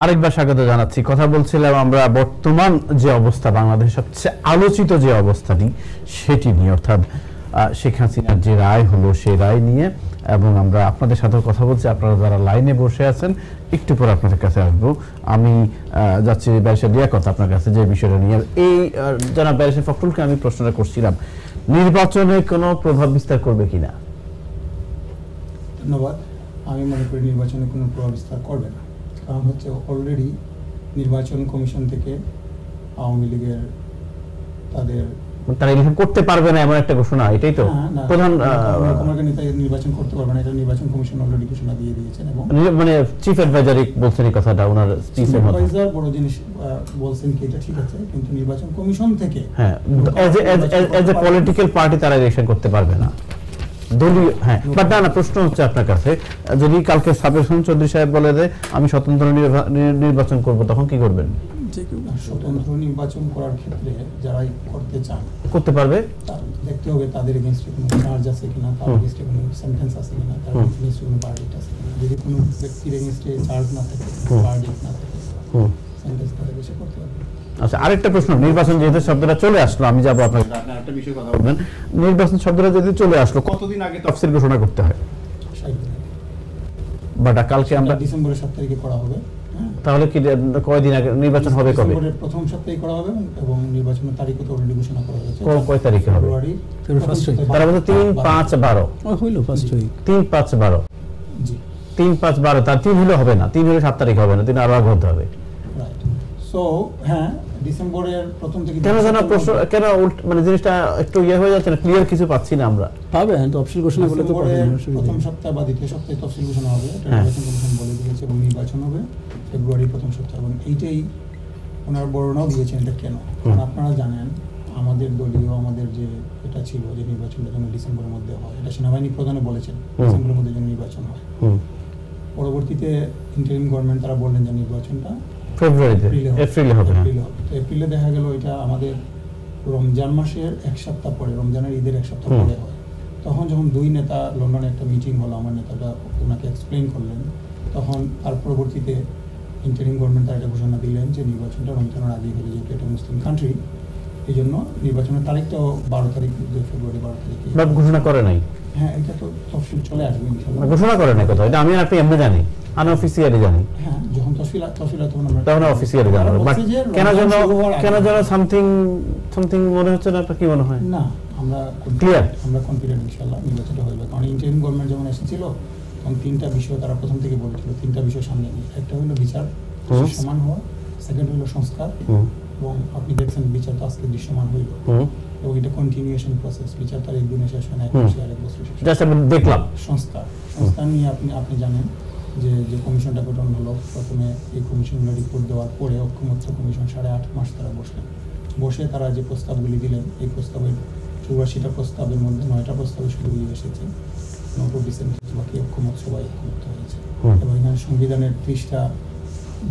আরেকবার স্বাগত জানাচ্ছি। কথা বলছিলাম আমরা বর্তমান যে অবস্থা, বাংলাদেশের সবচেয়ে আলোচিত যে অবস্থাটি সেটি নিয়ে, অর্থাৎ শেখ হাসিনার যে রায় হলো সেই রায় নিয়ে, এবং আমরা আপনাদের সাথে কথা বলছি। আপনারা যারা লাইনে বসে আছেন, একটু পর আপনাদের কাছে আসবো। আমি যাচ্ছি ব্যারিস্টার লিয়াকত আপনার কাছে যে বিষয়টা নিয়ে। এই জনাব ব্যারিস্টার ফখরুলকে আমি প্রশ্নটা করছিলাম, নির্বাচনে কোনো প্রভাব বিস্তার করবে কিনা? ধন্যবাদ। আমি মনে করি নির্বাচনে কোনো প্রভাব বিস্তার করবে না, কারণ হচ্ছে অলরেডি নির্বাচন কমিশন থেকে আওয়ামী লীগের তারা ইলেকশন করতে পারবে না এমন একটা ঘোষণা, এটাই তো প্রধান নির্বাচন করতে পারবে না, এটা নির্বাচন কমিশন অলরেডি ঘোষণা দিয়ে দিয়েছেন। এবং মানে চিফ অ্যাডভাইজার বলছেন এই কথাটা, ওনার চিফ অ্যাডভাইজার বড় জিনিস বলছেন কি, এটা ঠিক আছে, কিন্তু নির্বাচন কমিশন থেকে হ্যাঁ এজ এ পলিটিক্যাল পার্টি তারা ইলেকশন করতে পারবে না দলীয়। হ্যাঁ, বাট না, প্রশ্ন হচ্ছে আপনার কাছে, যদি কালকে সাবের হোসেন চৌধুরী সাহেব বলে যে আমি স্বতন্ত্র নির্বাচন করব, তখন কি করবেন? স্বতন্ত্র নির্বাচন করার ক্ষেত্রে যারাই করতে চান করতে পারবে, দেখতে হবে তাদের এগেইনস্টে কোনো চার্জ আছে কিনা, তার এগেইনস্টে কোনো সেন্টেন্স আছে কিনা, তার এগেইনস্টে কোনো ভার্ডিক্ট আছে কিনা। যদি কোনো ব্যক্তির এগেইনস্টে চার্জ না থাকে, ভার্ডিক্ট না থাকে, সেন্টেন্স না থাকে, সে করতে পারবে। আচ্ছা, আরেকটা প্রশ্ন, নির্বাচন যেহেতু শব্দটা চলে আসলো, আমি যাবো আপনার একটা বিষয় কথা বলবেন। নির্বাচন শব্দটা যদি চলে আসলো, কতদিন আগে তফসিল ঘোষণা করতে হয়? বাট কালকে আমরা ডিসেম্বরের 7 তারিখে করা হবে। তাহলে কি কয়দিন আগে নির্বাচন হবে? কবে? ডিসেম্বরের প্রথম সপ্তাহে করা হবে, এবং নির্বাচনের তারিখও তো অলরেডি ঘোষণা করা হয়েছে। কয় তারিখে হবে? তারা বলতে 3-5-12 হইলো ফার্স্ট উইক, 3-5-12 জি 3-5-12, তার 3 হলে হবে না, 3 হলে 7 তারিখ হবে না, 3 আরো আগে হতে হবে। রাইট। সো হ্যাঁ, ডিসেম্বরের প্রথম থেকে কেন মানে জিনিসটা একটু হয়ে যাচ্ছে না, ক্লিয়ার কিছু পাচ্ছি না আমরা। পাবেন তফসিল ঘোষণা করলে তো পাবেন, প্রথম সপ্তাহে বা দ্বিতীয় সপ্তাহে তফসিল ঘোষণা হবে, এটা নির্বাচন কমিশন বলে দিয়েছে, এবং নির্বাচন হবে ফেব্রুয়ারির প্রথম সপ্তাহে। এবং এইটাই ওনার বর্ণনাও দিয়েছেন। এটা কেন? কারণ আপনারা জানেন আমাদের দলীয় আমাদের যে এটা ছিল যে নির্বাচনটা যেন ডিসেম্বরের মধ্যে হয়, এটা সেনাবাহিনী প্রধানে বলেছেন ডিসেম্বরের মধ্যে যেন নির্বাচন হয়। পরবর্তীতে ইন্টারিম গভর্নমেন্ট তারা বললেন যে নির্বাচনটা ফেব্রুয়ারিতে, এপ্রিলে হবে। তো এপ্রিলে দেখা গেল এটা আমাদের রমজান মাসের এক সপ্তাহ পরে, রমজানের ঈদের এক সপ্তাহ পরে হয়। তখন যখন দুই নেতা লন্ডনে একটা মিটিং হলো, আমার নেতাটা ওনাকে এক্সপ্লেইন করলেন, তখন তার পরবর্তীতে ইন্টারিম গভর্নমেন্ট তারা এটা ঘোষণা দিলেন যে নির্বাচনটা রমজানের আগেই হলে, যেহেতু এটা মুসলিম কান্ট্রি, এই জন্য নির্বাচনের তারিখটাও 12 তারিখ, ফেব্রুয়ারি 12 তারিখে ঘোষণা করে নাই। হ্যাঁ, এটা তো তফসিল চলে আসবে ইনশাআল্লাহ। ঘোষণা করে নাই কথা, এটা আমি আপনি এমনি জানি, আনঅফিসিয়ালি জানি। হ্যাঁ, যখন তফসিল তখন অফিসিয়ালি জানাবো। বাট কেন যেন সামথিং মনে হচ্ছে না, আপনার কি মনে হয়? না, আমরা ক্লিয়ার, আমরা কনফিডেন্ট ইনশাআল্লাহ নির্বাচনটা হবে। কারণ ইন্টারিম গভর্নমেন্ট যখন এসেছিল তখন 3টা বিষয় তারা প্রথম থেকে বলেছিল, 3টা বিষয় সামনে নিয়ে। একটা হলো বিচার সমান হওয়া, সেকেন্ড হলো সংস্কার, এবং আপনি দেখছেন বিচার তো আজকে দৃশ্যমান হইল, এবং এটা কন্টিনিউয়েশন প্রসেস। বিচার তার একদিনে শেষ হয় না, এক বছর আরেক বছর শেষ হয়। জাস্ট আমি দেখলাম সংস্কার নিয়ে আপনি জানেন যে কমিশনটা গঠন হলো, প্রথমে এই কমিশনগুলো রিপোর্ট দেওয়ার পরে ঐক্যমত্য কমিশন 8.5 মাস তারা বসে তারা যে প্রস্তাবগুলি দিলেন, এই প্রস্তাবের 84টা প্রস্তাবের মধ্যে 9টা প্রস্তাবে শুধু এসেছে, 90% বাকি ঐক্যমত, সবাই ঐক্যমত হয়েছে। এবং এখানে সংবিধানের 30টা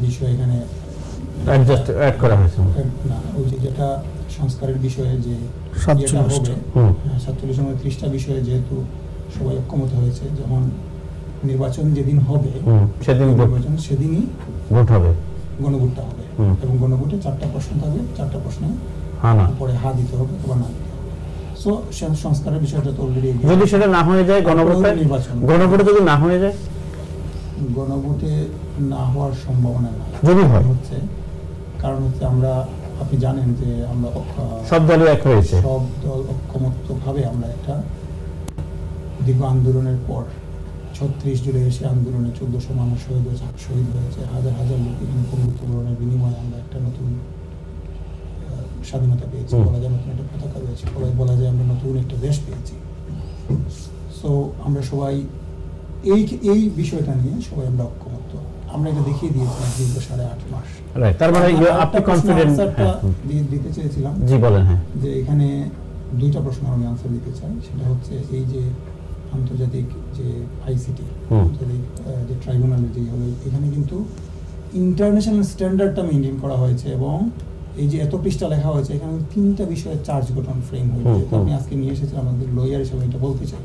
বিষয় এখানে অ্যাড করা হয়েছে। না, ওই যেটা সংস্কারের বিষয়ে যে 47 সময় 30টা বিষয়ে যেহেতু সবাই ঐক্যমত হয়েছে, যেমন নির্বাচন যেদিন হবে সেদিনই ভোট হবে, গণভোটটা হবে, এবং গণভোটে 4টা প্রশ্ন থাকবে, 4টা প্রশ্নে পরে হা দিতে হবে অথবা না দিতে হবে। সো সংস্কারের বিষয়টা তো অলরেডি, যদি সেটা না হয়ে যায় গণভোটে যদি না হয়ে যায়, গণভোটে না হওয়ার সম্ভাবনা নাই যদি হয় হচ্ছে, কারণ হচ্ছে আপনি জানেন যে আমরা সব দলই এক হয়েছে, সব দল ঐক্যমত্যভাবে আমরা একটা দীর্ঘ আন্দোলনের পর 36 জুলাই এসে আন্দোলনে 1400 মানুষ শহীদ হয়েছে, হাজার হাজার লোক পঙ্গুত্ববরণের বিনিময়ে আমরা একটা নতুন স্বাধীনতা পেয়েছি, বলা যায় নতুন একটা পতাকা পেয়েছি, বলা যায় আমরা নতুন একটা দেশ পেয়েছি। সো আমরা সবাই এই বিষয়টা নিয়ে সবাই আমরা ঐক্যমত্য, আমরা এটা দেখিয়ে দিয়েছিলাম দীর্ঘ 8.5 মাস। তার মানে আপনি কনফিডেন্ট দিতে চেয়েছিলাম। জি বলেন। হ্যাঁ, যে এখানে 2টা প্রশ্ন আমি আনসার দিতে চাই। সেটা হচ্ছে এই যে আন্তর্জাতিক যে আইসিটি, যে ট্রাইব্যুনালের যে হলো, এখানে কিন্তু ইন্টারন্যাশনাল স্ট্যান্ডার্ডটা মেনটেন করা হয়েছে, এবং এই যে এত পৃষ্ঠা লেখা হয়েছে, এখানে 3টা বিষয়ে চার্জ গঠন ফ্রেম হয়েছে। আমি আজকে নিয়ে এসেছিলাম, আমাদের লয়ার হিসেবে এটা বলতে চাই।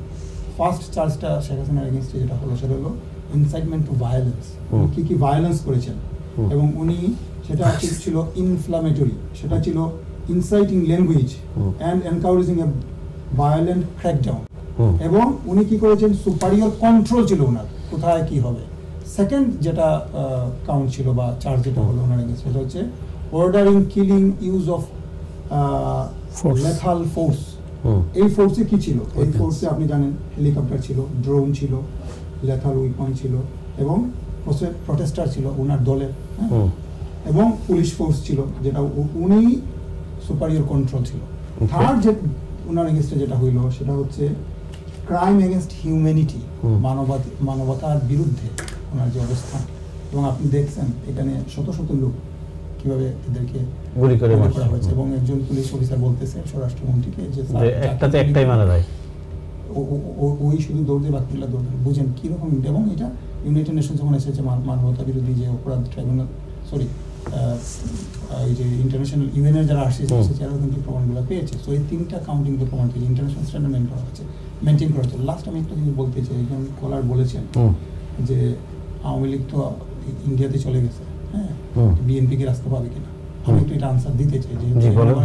ফার্স্ট চার্জটা শেখ হাসিনার এগেইনস্টে যেটা হলো, সেটা হলো ইনসাইটমেন্ট টু ভায়োলেন্স। কি ভায়োলেন্স করেছেন এবং উনি সেটা ছিল ইনফ্লামেটরি, সেটা ছিল inciting language and encouraging A violent crackdown. এবং উনি কি করেছেন, সুপারিয়র কন্ট্রোল ছিল ওনার কোথায় কি হবে। সেকেন্ড যেটা কাউন্ট ছিল বা চার্জ যেটা হলো ওনার এগেইনস্ট, সেটা হচ্ছে ordering killing use of lethal force. এই ফোর্সে কি ছিল, এই ফোর্সে আপনি জানেন হেলিকপ্টার ছিল, ড্রোন ছিল, লেথাল উইপন ছিল এবং প্রটেস্টার ছিল ওনার দলের, এবং পুলিশ ফোর্স ছিল, যেটা উনি সুপারিয়র কন্ট্রোল ছিল। থার্ড যে ওনার এগেইনস্টে যেটা হইলো সেটা হচ্ছে ক্রাইম এগেইনস্ট হিউম্যানিটি, মানবতার বিরুদ্ধে ওনার যে অবস্থান। এবং আপনি দেখছেন এখানে শত শত লোক কিভাবে এদেরকে গুলি করা হয়েছে, এবং একজন পুলিশ অফিসার বলতেছে স্বরাষ্ট্রমন্ত্রীকে যে একটাই মারা যায়, ওই শুধু দৌড়তে বাকিগুলো দৌড়ে, বুঝেন কিরকম। এবং এটা ইউনাইটেড নেশন যখন এসেছে মানবতা বিরোধী যে অপরাধ ট্রাইব্যুনাল, সরি এই যে ইন্টারন্যাশনাল ইউএনের যারা আসছে তারাও কিন্তু প্রমাণগুলো পেয়েছে। সো এই তিনটা কাউন্টিং কিন্তু প্রমাণ পেয়েছে, ইন্টারন্যাশনাল স্ট্যান্ডার্ড মেনটেন করা হচ্ছে। লাস্ট আমি একটা জিনিস বলতে চাই, একজন কলার বলেছেন যে আওয়ামী লীগ তো ইন্ডিয়াতে চলে গেছে, হ্যাঁ, বিএনপি কে রাস্তা পাবে কিনা। আমি একটু এটা আনসার দিতে চাই যে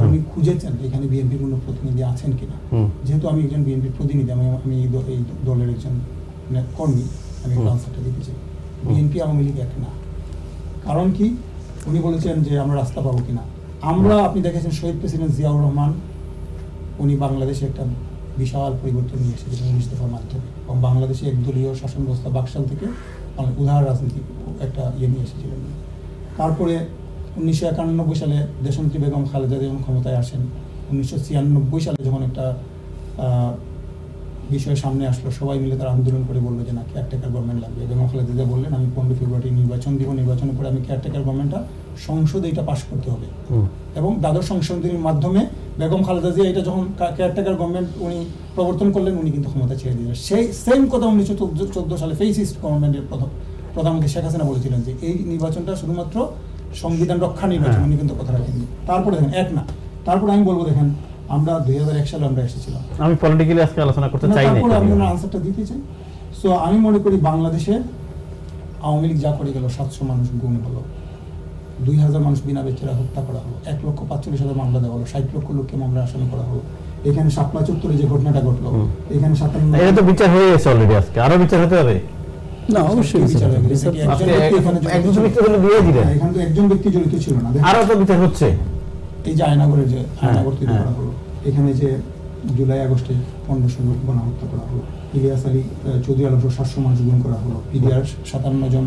উনি খুঁজেছেন এখানে বিএনপির কোনো প্রতিনিধি আছেন কিনা। যেহেতু আমি একজন বিএনপির প্রতিনিধি, আমি এই দলের একজন কর্মী, আমি একটু আনসারটা দিতে চাই। বিএনপি আওয়ামী লীগ এক না। কারণ কি, উনি বলেছেন যে আমরা রাস্তা পাবো কিনা। আমরা, আপনি দেখেছেন শহীদ প্রেসিডেন্ট জিয়াউর রহমান, উনি বাংলাদেশে একটা বিশাল পরিবর্তন নিয়ে এসেছিলেন 19 দফার মাধ্যমে, এবং বাংলাদেশে একদলীয় শাসন ব্যবস্থা বাকশাল থেকে উদার রাজনীতি একটা নিয়ে এসেছিলেন। তারপরে 1991 সালে দেশনেত্রী বেগম খালেদা যখন ক্ষমতায় আসেন, 1996 সালে যখন একটা বিষয় সামনে আসলো, সবাই মিলে তারা আন্দোলন করে বললো যে না, কেয়ারটেকার গভর্নমেন্ট লাগবে। বেগম খালেদা বললেন আমি 15 ফেব্রুয়ারি নির্বাচন দিব, নির্বাচনের পরে আমি কেয়ারটেকার গভর্নমেন্টটা সংসদে এটা পাশ করতে হবে। এবং দ্বাদশ সংশোধনীর মাধ্যমে বেগম খালেদা জিয়া এটা যখন কেয়ারটেকার গভর্নমেন্ট উনি প্রবর্তন করলেন, উনি কিন্তু ক্ষমতা ছেড়ে দিলেন। সেই সেম কথা 1914 সালে ফেসিস্ট গভর্নমেন্টের প্রধানমন্ত্রী শেখ হাসিনা বলেছিলেন যে এই নির্বাচনটা শুধুমাত্র সংবিধান রক্ষা নির্বাচন। উনি কিন্তু কথা রাখেননি। তারপরে দেখেন এক না, তারপরে আমি বলবো দেখেন আমরা 2001 সালে আমরা এসেছিলাম, আমি পলিটিক্যালি আজকে আলোচনা করতে চাই না, তারপরে আমি ওনার আনসারটা দিতে চাই। সো আমি মনে করি বাংলাদেশে আওয়ামী লীগ যা করে গেল, 700 মানুষ গুম হলো, 2000 মানুষ বিনা বিচারে হত্যা করা হলো, 1,45,000 মামলা দেওয়া হলো, 60 লক্ষ লোককে মামলা আসামি করা হলো। এখানে শাপলা চত্বরে যে ঘটনাটা ঘটলো, এখানে 57 এটা তো বিচার হয়ে গেছে অলরেডি, আজকে আরো বিচার হতে হবে না, অবশ্যই বিচার হবে। এখানে তো একজন ব্যক্তি জড়িত ছিল না, আরো তো বিচার হচ্ছে। এই যে আয়নাগরের যে আয়নাগর তৈরি করা হলো, এখানে যে জুলাই আগস্টে 1500 লোক গণহত্যা করা হলো, ইলিয়াস আলী চৌধুরী আলম 700 মানুষ গুম করা হলো, পিডিআর 57 জন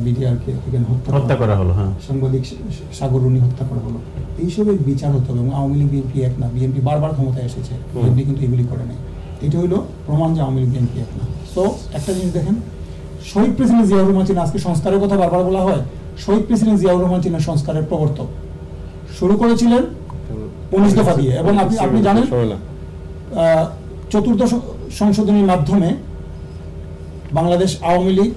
বিডিআরকে এখানে হত্যা করা হলো, সাংবাদিক সাগর রুনি হত্যা করা হলো। এইসবের বিচার হতে হবে। এবং আওয়ামী লীগ বিএনপি এক না, বিএনপি বারবার ক্ষমতায় এসেছে, বিএনপি কিন্তু এগুলি করে নাই। এটা হইলো প্রমাণ যে আওয়ামী লীগ বিএনপি এক না। সো একটা জিনিস দেখেন, শহীদ প্রেসিডেন্ট জিয়াউর রহমান ছিলেন, আজকে সংস্কারের কথা বারবার বলা হয়, শহীদ প্রেসিডেন্ট জিয়াউর রহমান ছিলেন সংস্কারের প্রবর্তক। শুরু করেছিলেন 19 দফা দিয়ে, এবং আপনি জানেন 14th সংশোধনীর মাধ্যমে বাংলাদেশ আওয়ামী লীগ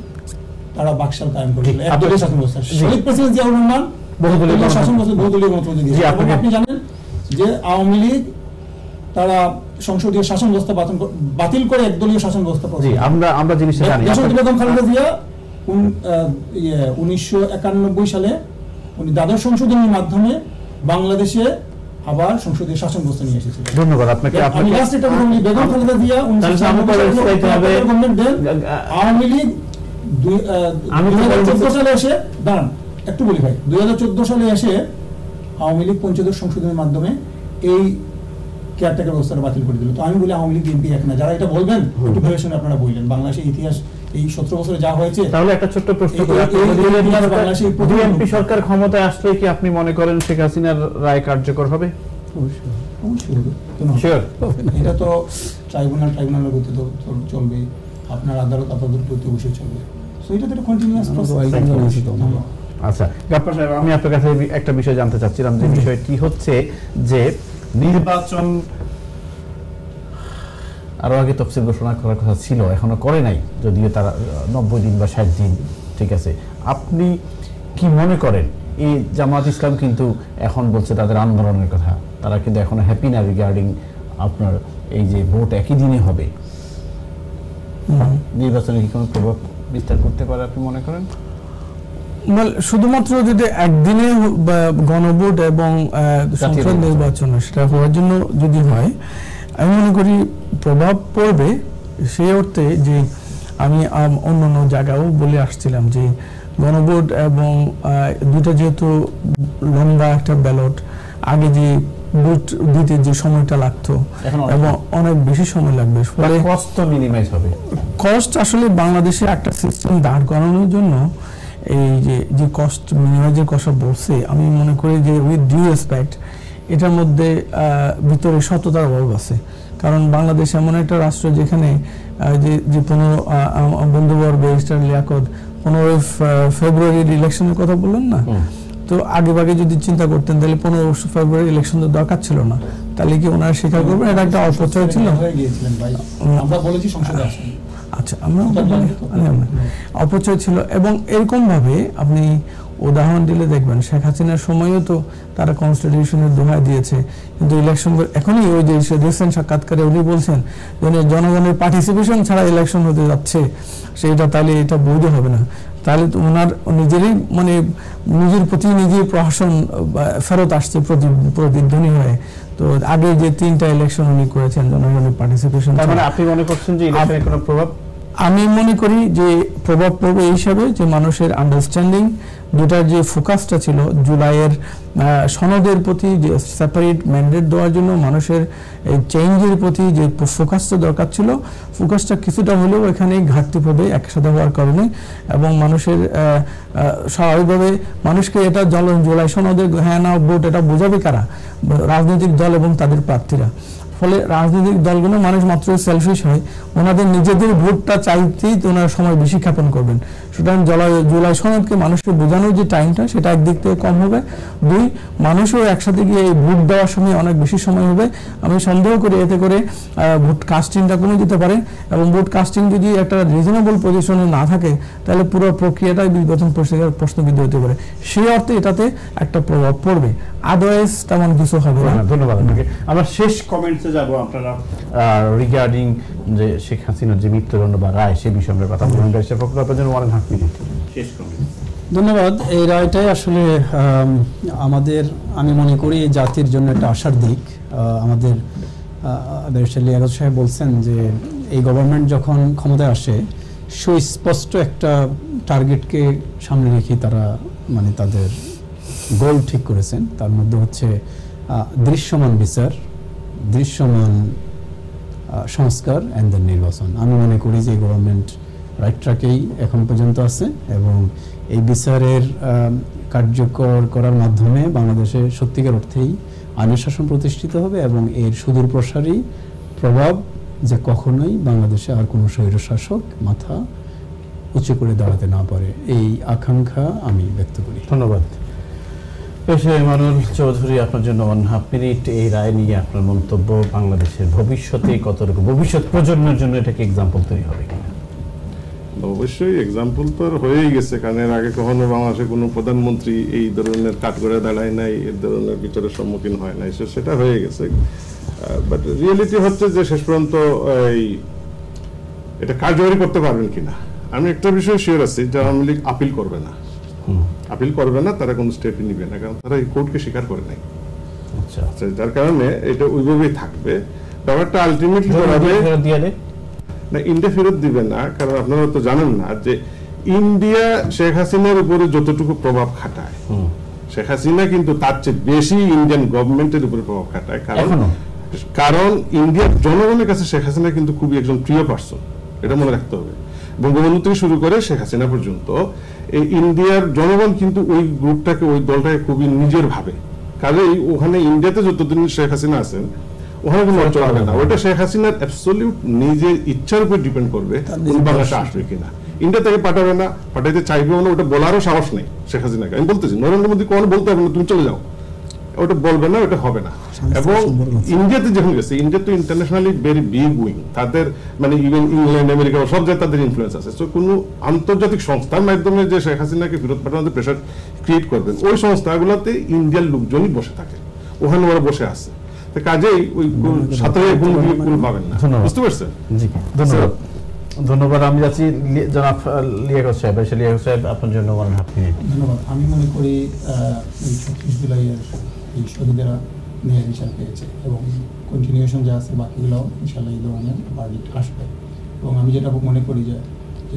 তারা বাকশাল কায়েম করেছিল, একদলীয় শাসন ব্যবস্থা। শহীদ প্রেসিডেন্ট জিয়াউর রহমান বহুদলীয় শাসন ব্যবস্থা, বহুদলীয় গণতন্ত্র দিয়েছে। এবং আপনি জানেন যে আওয়ামী লীগ তারা সংসদীয় শাসন ব্যবস্থা বাতিল করে একদলীয় শাসন ব্যবস্থা করেছে। আমরা জিনিসটা জানি। দেশনেত্রী বেগম খালেদা জিয়া 1991 সালে উনি দ্বাদশ সংশোধনীর মাধ্যমে বাংলাদেশে আবার সংসদীয় শাসন ব্যবস্থা নিয়ে এসেছিলেন। ধন্যবাদ আপনাকে। আমি লাস্ট এটা বলি, বেগম খালেদা জিয়া 1991 আওয়ামী লীগ 2014 সালে এসে, দাঁড়ান একটু বলি ভাই, 2014 সালে এসে আওয়ামী লীগ পঞ্চদশ সংশোধনের মাধ্যমে এই কেয়ারটেকার ব্যবস্থাটা বাতিল করে দিল। তো আমি বলি আওয়ামী লীগ বিএনপি এক না। যারা এটা বলবেন একটু ভেবে শুনে আপনারা বললেন। বাংলাদেশের ইতিহাস এই 17 বছরে যা হয়েছে, তাহলে একটা ছোট্ট প্রশ্ন করি, বিএনপি সরকার ক্ষমতায় আসলে কি আপনি মনে করেন শেখ হাসিনার রায় কার্যকর হবে? অবশ্যই হবে, এটা তো ট্রাইব্যুনালের গতিতে চলবে, আপনার আদালত গতি অবশ্যই চলবে। সো এটা তো কন্টিনিউয়াস প্রসেস। আচ্ছা গফফার সাহেব, আমি আপনার কাছে একটা বিষয় জানতে চাচ্ছিলাম, যে বিষয়টি হচ্ছে যে নির্বাচন আরো আগে তফসিল ঘোষণা করার কথা ছিল, এখনো করে নাই, যদিও তারা 90 দিন বা 60 দিন, ঠিক আছে। আপনি কি মনে করেন, এই জামাত ইসলাম কিন্তু এখন বলছে তাদের আন্দোলনের কথা, তারা কিন্তু এখন হ্যাপি না রিগার্ডিং আপনার এই যে ভোট একই দিনে হবে, নির্বাচনে কি কোনো প্রভাব বিস্তার করতে পারে আপনি মনে করেন? শুধুমাত্র যদি একদিনে গণভোট এবং সংসদ নির্বাচন সেটা হওয়ার জন্য যদি হয়, আমি মনে করি প্রভাব পড়বে সেই অর্থে যে আমি অন্য জায়গায়ও বলে আসছিলাম যে গণভোট এবং দুটা যেহেতু লম্বা একটা ব্যালট, আগে যে ভোট দিতে যে সময়টা লাগতো এবং অনেক বেশি সময় লাগবে, ফলে কষ্ট মিনিমাইজ হবে। কস্ট আসলে বাংলাদেশে একটা সিস্টেম দাঁড় করানোর জন্য এই যে কস্ট মিনিমাইজের কথা বলছে, আমি মনে করি যে উইথ ডিউ রেসপেক্ট এটার মধ্যে ভিতরে সততার অভাব আছে। কারণ বাংলাদেশ এমন একটা রাষ্ট্র যেখানে যে 15 বন্ধুবর ব্যারিস্টার লিয়াকত 15 ফেব্রুয়ারির ইলেকশনের কথা বললেন না, তো আগে ভাগে যদি চিন্তা করতেন তাহলে 15 ফেব্রুয়ারি ইলেকশন তো দরকার ছিল না, তাহলে কি ওনারা স্বীকার করবেন এটা একটা অপচয় ছিল? আচ্ছা, আমরা অপচয় ছিল। এবং এরকম ভাবে আপনি উদাহরণ দিলে দেখবেন শেখ হাসিনার সময়ও তো তারা কনস্টিটিউশনের দোহাই দিয়েছে, কিন্তু ইলেকশন এখনই ওই যে রিসেন্ট সাক্ষাৎকারে উনি বলছেন যে জনগণের পার্টিসিপেশন ছাড়া ইলেকশন হতে যাচ্ছে, সেইটা তাহলে এটা বৈধ হবে না। তাহলে তো ওনার নিজেরই মানে নিজের প্রতি নিজের প্রশাসন ফেরত আসছে প্রতিধ্বনি হয়ে। তো আগে যে 3টা ইলেকশন উনি করেছেন জনগণের পার্টিসিপেশন, মানে আপনি মনে করছেন যে ইলেকশনের কোনো প্রভাব? আমি মনে করি যে প্রভাব পড়বে এই হিসাবে যে মানুষের আন্ডারস্ট্যান্ডিং, যেটার যে ফোকাসটা ছিল জুলাইয়ের সনদের প্রতি যে সেপারেট ম্যান্ডেট দেওয়ার জন্য মানুষের এই চেঞ্জের প্রতি যে ফোকাসটা দরকার ছিল, ফোকাসটা কিছুটা হলেও এখানে ঘাটতি পড়বে একসাথে হওয়ার কারণে। এবং মানুষের স্বাভাবিকভাবে মানুষকে এটা জুলাই সনদের হ্যাঁ না ভোট এটা বোঝাবে কারা? রাজনৈতিক দল এবং তাদের প্রার্থীরা। ফলে রাজনৈতিক দলগুলো মানুষ মাত্র সেলফিশ হয়, ওনাদের নিজেদের ভোটটা চাইতেই ওনারা সময় বেশি ক্ষেপণ করবেন। সুতরাং জুলাই সনদকে মানুষকে বোঝানোর যে টাইমটা সেটা একদিক থেকে কম হবে, 2 মানুষও একসাথে গিয়ে এই ভোট দেওয়ার সময় অনেক বেশি সময় হবে। আমি সন্দেহ করি এতে করে ভোট কাস্টিংটা কমে যেতে পারে, এবং ভোট কাস্টিং যদি একটা রিজনেবল পজিশনে না থাকে তাহলে পুরো প্রক্রিয়াটাই নির্বাচন প্রশ্নবিদ্ধ হতে পারে। সেই অর্থে এটাতে একটা প্রভাব পড়বে, আদারওয়াইজ তেমন কিছু হবে না। ধন্যবাদ আপনাকে। আমরা শেষ কমেন্টসে যাব। আপনারা রিগার্ডিং যে শেখ হাসিনার যে মৃত্যুদণ্ড বা রায় সে বিষয়ে আমরা কথা বলবেন। আপনার জন্য 1.5 মিনিট শেষ কমেন্ট। ধন্যবাদ। এই রায়টাই আসলে আমাদের, আমি মনে করি জাতির জন্য একটা আশার দিক। আমাদের ব্যারিস্টার লিয়াকত সাহেব বলছেন যে এই গভর্নমেন্ট যখন ক্ষমতায় আসে সুস্পষ্ট একটা টার্গেটকে সামনে রেখে তারা মানে তাদের গোল ঠিক করেছেন। তার মধ্যে হচ্ছে দৃশ্যমান বিচার, দৃশ্যমান সংস্কার অ্যান্ড দেন নির্বাচন। আমি মনে করি যে গভর্নমেন্ট রাইট ট্র্যাকেই এখন পর্যন্ত আছে, এবং এই বিচারের কার্যকর করার মাধ্যমে বাংলাদেশে সত্যিকার অর্থেই আইনের শাসন প্রতিষ্ঠিত হবে, এবং এর সুদূর প্রসারী প্রভাব যে কখনোই বাংলাদেশে আর কোনো স্বৈরশাসক মাথা উঁচু করে দাঁড়াতে না পারে, এই আকাঙ্ক্ষা আমি ব্যক্ত করি। ধন্যবাদ। ইমানুল চৌধুরী, আপনার জন্য 1.5 মিনিট। এই রায় নিয়ে আপনার মন্তব্য, বাংলাদেশের ভবিষ্যতে কতটুকু, ভবিষ্যৎ প্রজন্মের জন্য এটা কি এক্সাম্পল তৈরি হবে কিনা? অবশ্যই এক্সাম্পল তো হয়েই গেছে, কারণ এর আগে কখনো বাংলাদেশে কোনো প্রধানমন্ত্রী এই ধরনের কাঠগড়ায় দাঁড়ায় নাই, এই ধরনের বিচারের সম্মুখীন হয় নাই, সেটা হয়ে গেছে। বাট রিয়েলিটি হচ্ছে যে শেষ পর্যন্ত এটা কার্যকরী করতে পারবেন কিনা। আমি একটা বিষয় শিওর আছি যে আওয়ামী লীগ আপিল করবে না, তারা কোনো স্টেপই নিবে না, কারণ তারা এই কোর্টকে স্বীকার করে নাই। আচ্ছা, যার কারণে এটা ওইভাবেই থাকবে। ব্যাপারটা আলটিমেটলি না, ইন্ডিয়া ফেরত দিবে না, কারণ আপনারা তো জানেন না যে ইন্ডিয়া শেখ হাসিনার উপরে যতটুকু প্রভাব খাটায়, শেখ হাসিনা কিন্তু তার চেয়ে বেশি ইন্ডিয়ান গভর্নমেন্টের উপরে প্রভাব খাটায়। কারণ ইন্ডিয়ার জনগণের কাছে শেখ হাসিনা কিন্তু খুবই একজন প্রিয় পার্সন, এটা মনে রাখতে হবে। বঙ্গবন্ধু থেকে শুরু করে শেখ হাসিনা পর্যন্ত এই ইন্ডিয়ার জনগণ কিন্তু ওই গ্রুপটাকে, ওই দলটাকে খুবই নিজের ভাবে। কাজেই ওখানে ইন্ডিয়াতে যতদিন শেখ হাসিনা আছেন ওখানে কোনো নড়চড় হবে না। ওটা শেখ হাসিনার অ্যাবসলিউট নিজের ইচ্ছার উপর ডিপেন্ড করবে বাংলাদেশে আসবে কিনা। ইন্ডিয়া থেকে পাঠাবে না, পাঠাইতে চাইবেও না, ওটা বলারও সাহস নেই শেখ হাসিনাকে। আমি বলতেছি নরেন্দ্র মোদী কোনো বলতে হবে না তুমি চলে যাও, ওটা বলবে না, ওটা হবে না। এবং ইন্ডিয়াতে যখন গেছে, ইন্ডিয়া তো ইন্টারন্যাশনালি ভেরি বিগ উইং, তাদের মানে ইভেন ইংল্যান্ড আমেরিকা সব জায়গায় তাদের ইনফ্লুয়েন্স আছে। সো কোনো আন্তর্জাতিক সংস্থার মাধ্যমে যে শেখ হাসিনাকে ফেরত পাঠানোর প্রেশার ক্রিয়েট করবেন, ওই সংস্থাগুলোতে ইন্ডিয়ার লোকজনই বসে থাকে, ওখানে ওরা বসে আছে। কাজেই ওই সাথে পাবেন না, বুঝতে পারছেন? ধন্যবাদ। ধন্যবাদ। আমি যাচ্ছি জনাব লিয়াকত সাহেব। লিয়াকত সাহেব, আপনার জন্য 1.5 মিনিট। ধন্যবাদ। আমি মনে করি এই 36 জুলাইয়ের এই শহীদেরা ন্যায় বিচার পেয়েছে এবং কন্টিনিউশন যা আছে বাকিগুলোও ইনশাল্লাহ এই ধরনের ভার্ডিক্ট আসবে। এবং আমি যেটা মনে করি যে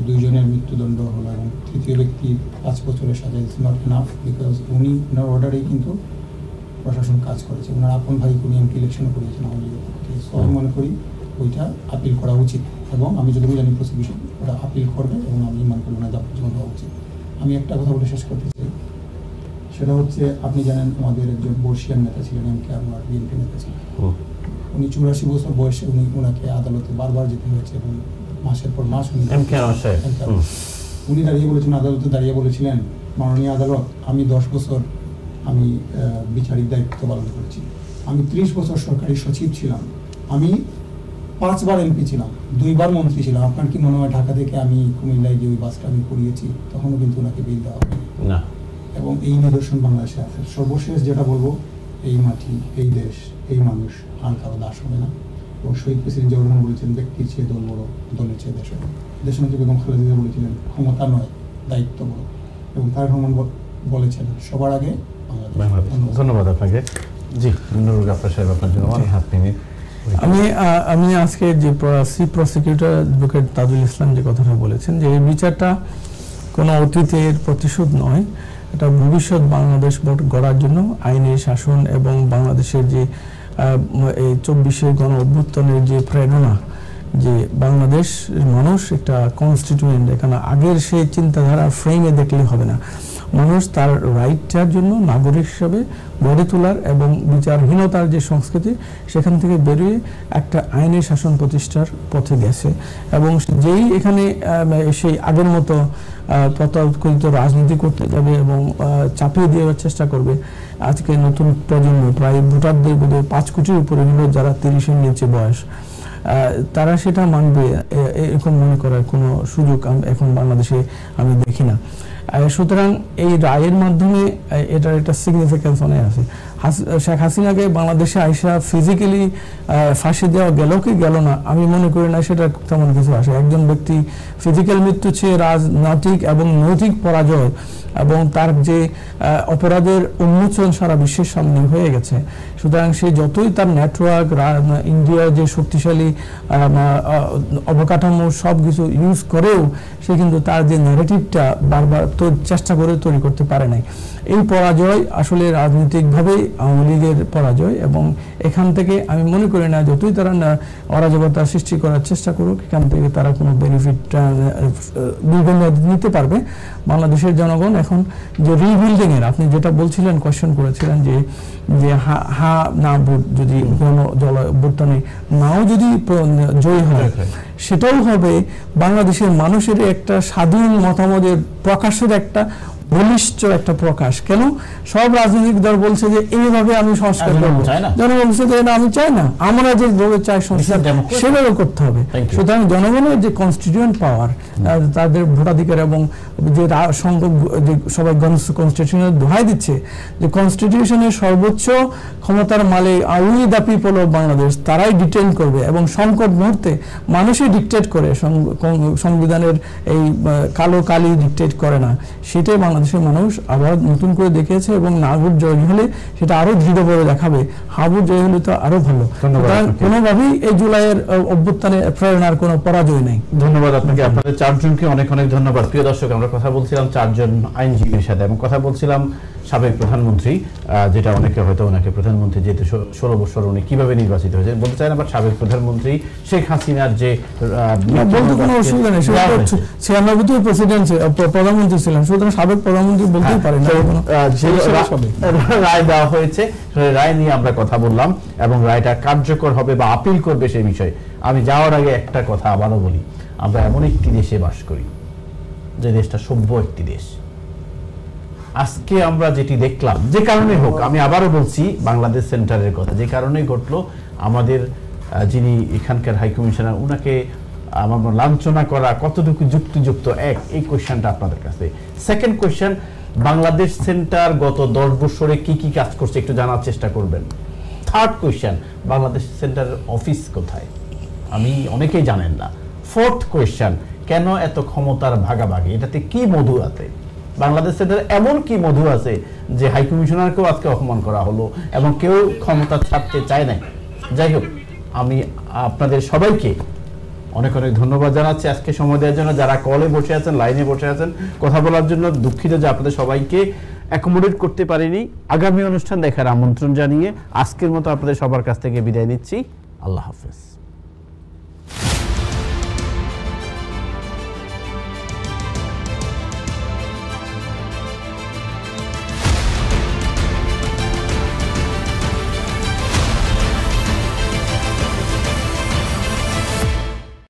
2 জনের মৃত্যুদণ্ড হলো এবং তৃতীয় ব্যক্তি 5 বছরের সাজা ইজ নট এনাফ, বিকজ ওনার অর্ডারেই কিন্তু প্রশাসন কাজ করেছে। ওনার আপন ভাই উনি এমপি ইলেকশনও করিয়েছেন আওয়ামী লীগের পক্ষে। সো আমি মনে করি ওইটা আপিল করা উচিত এবং আমি যতটুকু জানি প্রসিকিউশন ওটা আপিল করবে এবং আমি মনে করি ওনার যাবজ্জীবন হওয়া উচিত। আমি একটা কথা বলে শেষ করতে চাই, সেটা হচ্ছে আপনি জানেন আমাদের একজন বর্ষিয়ান নেতা ছিলেন এম.কে. আনোয়ার, বিএনপি নেতা ছিলেন। উনি 84 বছর বয়সে ওনাকে আদালতে বারবার যেতে হয়েছে এবং মাসের পর মাস উনি দাঁড়িয়ে বলেছেন, আদালতে দাঁড়িয়ে বলেছিলেন, মাননীয় আদালত, আমি 10 বছর আমি বিচারিক দায়িত্ব পালন করেছি, আমি 30 বছর সরকারি সচিব ছিলাম, আমি 5 বার এমপি ছিলাম, 2 বার মন্ত্রী ছিলাম। আপনার কি মনে হয় ঢাকা থেকে আমি কুমিল্লায় যে ওই বাসটা আমি করিয়েছি তখনও কিন্তু ওনাকে বিল দেওয়া হয়নি না। এবং এই নিদর্শন বাংলাদেশে আছে। সর্বশেষ যেটা বলবো, এই মাটি, এই দেশ, এই মানুষ আর কারো দাস হবে না। এবং শহীদ প্রেসিডেন্ট জিয়াউর রহমান বলেছেন, ব্যক্তির চেয়ে দল বড়, দলের চেয়ে দেশ বড়। দেশনেত্রী বেগম খালেদা জিয়া বলেছিলেন, ক্ষমতা নয় দায়িত্ব বড়। এবং তারেক রহমান বলেছেন, সবার আগে বাংলাদেশ। ধন্যবাদ আপনাকে। জি, নুরুল গাফফার সাহেব, আপনার জন্য 1.5 মিনিট। আমি আজকে যে chief prosecutor advocate Tajul Islam যে কথাটা বলেছেন, যে এই বিচারটা কোনো অতীতের প্রতিশোধ নয়, এটা ভবিষ্যৎ বাংলাদেশ গড়ার জন্য আইনের শাসন এবং বাংলাদেশের যে এই 24 গণ অভ্যুত্থানের যে প্রেরণা, যে বাংলাদেশ মানুষ একটা কনস্টিটিউয়েন্ট, এখানে আগের সেই চিন্তাধারা ফ্রেমে দেখলে হবে না। মানুষ তার রাইটটার জন্য নাগরিক হিসাবে গড়ে তোলার এবং বিচারহীনতার যে সংস্কৃতি, সেখান থেকে বেরিয়ে একটা আইনের শাসন প্রতিষ্ঠার পথে গেছে। এবং যেই এখানে সেই আগের মতো প্রতারিত রাজনীতি করতে যাবে এবং চাপিয়ে দেওয়ার চেষ্টা করবে, আজকে নতুন প্রজন্ম প্রায় ভোটারদের বোধ 5 কোটির উপরে হলো যারা 30-এর নিচে বয়স, তারা সেটা মানবে এরকম মনে করার কোনো সুযোগ এখন বাংলাদেশে আমি দেখি না। সুতরাং এই রায়ের মাধ্যমে এটার একটা সিগনিফিক্যান্স অনেক আছে। শেখ হাসিনাকে বাংলাদেশে আইসা ফিজিক্যালি ফাঁসি দেওয়া গেল কি গেল না, আমি মনে করি না সেটা তেমন কিছু আসে। একজন ব্যক্তি ফিজিক্যাল মৃত্যু চেয়ে রাজনৈতিক এবং নৈতিক পরাজয় এবং তার যে অপরাধের উন্মোচন সারা বিশ্বের সামনে হয়ে গেছে। সুতরাং সে যতই তার নেটওয়ার্ক, ইন্ডিয়ার যে শক্তিশালী অবকাঠামো সব কিছু ইউজ করেও সে কিন্তু তার যে ন্যারেটিভটা বারবার তো চেষ্টা করে তৈরি করতে পারে নাই। এই পরাজয় আসলে রাজনৈতিকভাবেই আওয়ামী লীগের পরাজয় এবং এখান থেকে আমি মনে করি না যতই তারা অরাজকতা সৃষ্টি করার চেষ্টা করুক, এখান থেকে তারা কোনো বেনিফিট নিতে পারবে। বাংলাদেশের জনগণ এখন যে রিবিল্ডিং এর, আপনি যেটা বলছিলেন, কোয়েশ্চেন করেছিলেন যে হা না ভোট যদি কোনো দল অভ্যুত্থানে নাও যদি জয়ী হয়, সেটাও হবে বাংলাদেশের মানুষের একটা স্বাধীন মতামতের প্রকাশের একটা বলিষ্ঠ একটা প্রকাশ। কেন সব রাজনৈতিক দল বলছে যে এইভাবে আমি সংস্কার করবো, জনগণ বলছে যে আমি চাই না, আমরা যেভাবে চাই সংস্কার সেভাবে করতে হবে। সুতরাং জনগণের যে কনস্টিটিউয়েন্ট পাওয়ার, তাদের ভোটাধিকার এবং যে সবাই কনস্টিটিউশনের দোহাই দিচ্ছে যে কনস্টিটিউশনের সর্বোচ্চ ক্ষমতার মালিক we the people of Bangladesh, তারাই ডিটেইন করবে এবং সংকট মুহূর্তে মানুষই ডিকটেট করে, সংবিধানের এই কালো কালি ডিকটেট করে না। সেটাই বাংলাদেশের মানুষ আবার নতুন করে দেখিয়েছে এবং নাগর জয় হলে সেটা আরো দৃঢ়ভাবে দেখাবে, হাবুর জয় হলে তো আরো ভালো। কোনোভাবেই এই জুলাইয়ের অভ্যুত্থানে প্রেরণার কোনো পরাজয় নেই। ধন্যবাদ আপনাকে, আপনাদের 4 জনকে অনেক অনেক ধন্যবাদ। প্রিয় দর্শক, আমরা কথা বলছিলাম 4 জন আইনজীবীর সাথে এবং কথা বলছিলাম সাবেক প্রধানমন্ত্রী, যেটা অনেকে হয়তো ওনাকে প্রধানমন্ত্রী যেহেতু 16 বছর উনি কিভাবে নির্বাচিত হয়েছে বলতে চায় না, বাট সাবেক প্রধানমন্ত্রী শেখ হাসিনার যে বলতে কোনো অসুবিধা নেই, 96 প্রেসিডেন্ট প্রধানমন্ত্রী ছিলেন, সুতরাং সাবেক প্রধানমন্ত্রী বলতেই পারেন। রায় দেওয়া হয়েছে, রায় নিয়ে আমরা কথা বললাম এবং রায়টা কার্যকর হবে বা আপিল করবে সেই বিষয়ে। আমি যাওয়ার আগে একটা কথা আবারও বলি, আমরা এমন একটি দেশে বাস করি যে দেশটা সভ্য একটি দেশ। আজকে আমরা যেটি দেখলাম, যে কারণে হোক, আমি আবারও বলছি বাংলাদেশ সেন্টারের কথা, যে কারণে ঘটলো, আমাদের যিনি এখানকার হাই কমিশনার, উনাকে আমার লাঞ্ছনা করা কতটুকু যুক্তিযুক্ত, এই কোয়েশ্চেনটা আপনাদের কাছে। সেকেন্ড কোয়েশ্চেন, বাংলাদেশ সেন্টার গত 10 বছরে কি কি কাজ করছে একটু জানার চেষ্টা করবেন। থার্ড কোয়েশ্চেন, বাংলাদেশ সেন্টারের অফিস কোথায়? আমি অনেকেই জানেন না। ফোর্থ কোয়েশ্চেন, কেন এত ক্ষমতার ভাগাভাগি? এটাতে কি মধু আছে? বাংলাদেশের এমন কি মধু আছে যে হাই কমিশনারকেও আজকে অপমান করা হলো এবং কেউ ক্ষমতা ছাড়তে চায় না? যাই হোক, আমি আপনাদের সবাইকে অনেক অনেক ধন্যবাদ জানাচ্ছি আজকে সময় দেওয়ার জন্য। যারা কলে বসে আছেন, লাইনে বসে আছেন কথা বলার জন্য, দুঃখিত যে আপনাদের সবাইকে অ্যাকোমোডেট করতে পারিনি। আগামী অনুষ্ঠান দেখার আমন্ত্রণ জানিয়ে আজকের মতো আপনাদের সবার কাছ থেকে বিদায় নিচ্ছি। আল্লাহ হাফেজ।